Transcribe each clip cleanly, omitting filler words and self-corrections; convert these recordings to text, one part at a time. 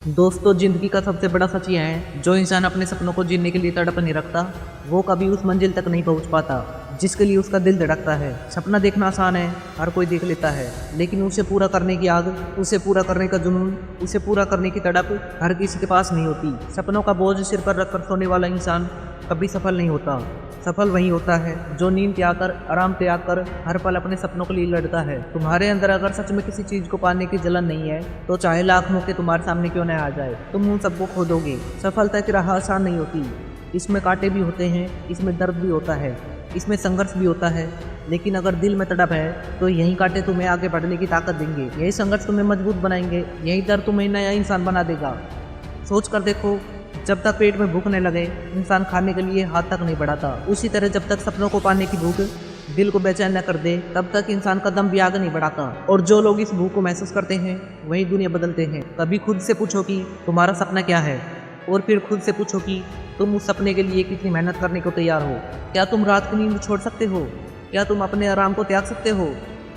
दोस्तों, जिंदगी का सबसे बड़ा सच यह है, जो इंसान अपने सपनों को जीने के लिए तड़प नहीं रखता वो कभी उस मंजिल तक नहीं पहुंच पाता जिसके लिए उसका दिल धड़कता है। सपना देखना आसान है, हर कोई देख लेता है, लेकिन उसे पूरा करने की आग, उसे पूरा करने का जुनून, उसे पूरा करने की तड़प हर किसी के पास नहीं होती। सपनों का बोझ सिर पर रखकर सोने वाला इंसान कभी सफल नहीं होता। सफल वही होता है जो नींद त्याग कर, आराम त्याग कर हर पल अपने सपनों के लिए लड़ता है। तुम्हारे अंदर अगर सच में किसी चीज को पाने की जलन नहीं है तो चाहे लाख मौके तुम्हारे सामने क्यों न आ जाए, तुम उन सबको खो दोगे। सफलता की राह आसान नहीं होती, इसमें कांटे भी होते हैं, इसमें दर्द भी होता है, इसमें संघर्ष भी होता है, लेकिन अगर दिल में तड़प है तो यही कांटे तुम्हें आगे बढ़ने की ताकत देंगे, यही संघर्ष तुम्हें मजबूत बनाएंगे, यही दर्द तुम्हें नया इंसान बना देगा। सोच कर देखो, जब तक पेट में भूख नहीं लगे इंसान खाने के लिए हाथ तक नहीं बढ़ाता। उसी तरह जब तक सपनों को पाने की भूख दिल को बेचैन न कर दे तब तक इंसान कदम भी आगे नहीं बढ़ाता। और जो लोग इस भूख को महसूस करते हैं वही दुनिया बदलते हैं। कभी खुद से पूछो कि तुम्हारा सपना क्या है, और फिर खुद से पूछो कि तुम उस सपने के लिए कितनी मेहनत करने को तैयार हो। क्या तुम रात की नींद छोड़ सकते हो? क्या तुम अपने आराम को त्याग सकते हो?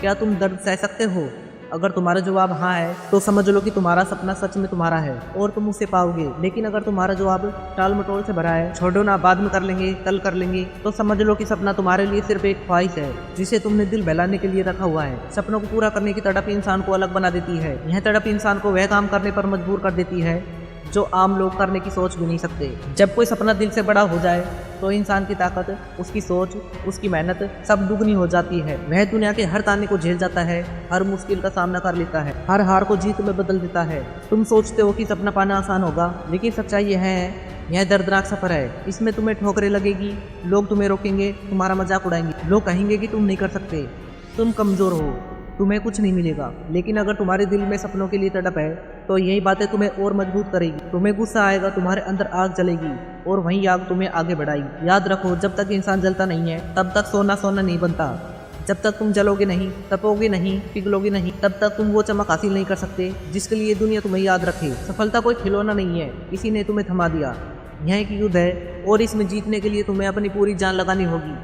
क्या तुम दर्द सह सकते हो? अगर तुम्हारा जवाब हाँ है तो समझ लो कि तुम्हारा सपना सच में तुम्हारा है और तुम उसे पाओगे। लेकिन अगर तुम्हारा जवाब टाल मटोल से भरा है, छोड़ो ना, बाद में कर लेंगे, कल कर लेंगे, तो समझ लो कि सपना तुम्हारे लिए सिर्फ एक ख्वाहिश है जिसे तुमने दिल बहलाने के लिए रखा हुआ है। सपनों को पूरा करने की तड़प इंसान को अलग बना देती है। यह तड़प इंसान को वह काम करने पर मजबूर कर देती है जो आम लोग करने की सोच भी नहीं सकते। जब कोई सपना दिल से बड़ा हो जाए तो इंसान की ताकत, उसकी सोच, उसकी मेहनत सब दुगनी हो जाती है। वह दुनिया के हर ताने को झेल जाता है, हर मुश्किल का सामना कर लेता है, हर हार को जीत में बदल देता है। तुम सोचते हो कि सपना पाना आसान होगा, लेकिन सच्चाई यह है, यह दर्दनाक सफर है। इसमें तुम्हें ठोकरें लगेगी, लोग तुम्हें रोकेंगे, तुम्हारा मजाक उड़ाएंगे, लोग कहेंगे कि तुम नहीं कर सकते, तुम कमजोर हो, तुम्हें कुछ नहीं मिलेगा। लेकिन अगर तुम्हारे दिल में सपनों के लिए तड़प है तो यही बातें तुम्हें और मजबूत करेगी। तुम्हें गुस्सा आएगा, तुम्हारे अंदर आग जलेगी और वही आग तुम्हें आगे बढ़ाएगी। याद रखो, जब तक इंसान जलता नहीं है तब तक सोना सोना नहीं बनता। जब तक तुम जलोगे नहीं, तपोगे नहीं, पिघलोगे नहीं, तब तक तुम वो चमक हासिल नहीं कर सकते जिसके लिए दुनिया तुम्हें याद रखे। सफलता कोई खिलौना नहीं है, किसी ने तुम्हें थमा दिया। यह एक युद्ध है और इसमें जीतने के लिए तुम्हें अपनी पूरी जान लगानी होगी।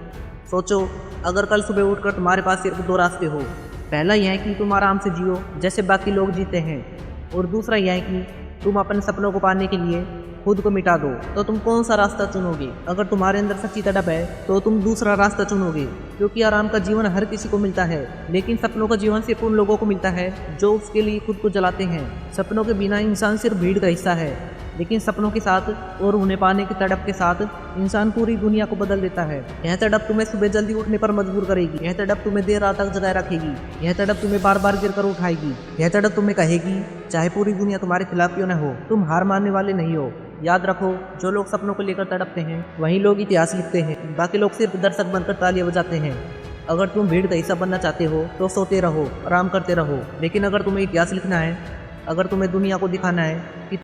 सोचो, अगर कल सुबह उठकर तुम्हारे पास सिर्फ दो रास्ते हो, पहला यह है कि तुम आराम से जियो जैसे बाकी लोग जीते हैं, और दूसरा यह है कि तुम अपने सपनों को पाने के लिए खुद को मिटा दो। तो तुम कौन सा रास्ता चुनोगे? अगर तुम्हारे अंदर सच्ची तड़प है तो तुम दूसरा रास्ता चुनोगे, क्योंकि आराम का जीवन हर किसी को मिलता है, लेकिन सपनों का जीवन सिर्फ उन लोगों को मिलता है जो उसके लिए खुद को जलाते हैं। सपनों के बिना इंसान सिर्फ भीड़ का हिस्सा है, लेकिन सपनों के साथ और उन्हें पाने की तड़प के साथ इंसान पूरी दुनिया को बदल देता है। यह तड़प तुम्हें सुबह जल्दी उठने पर मजबूर करेगी, यह तड़प तुम्हें देर रात तक जगाए रखेगी, यह तड़प तुम्हें बार बार गिर कर उठाएगी, यह तड़प तुम्हें कहेगी चाहे पूरी दुनिया तुम्हारे खिलाफ क्यों न हो, तुम हार मानने वाले नहीं हो। याद रखो, जो लोग सपनों को लेकर तड़पते हैं वही लोग इतिहास लिखते हैं, बाकी लोग सिर्फ दर्शक बनकर तालियां बजाते हैं। अगर तुम भीड़ का हिस्सा बनना चाहते हो तो सोते रहो, आराम करते रहो, लेकिन अगर तुम्हें इतिहास लिखना है, अगर तुम्हें दुनिया को दिखाना है,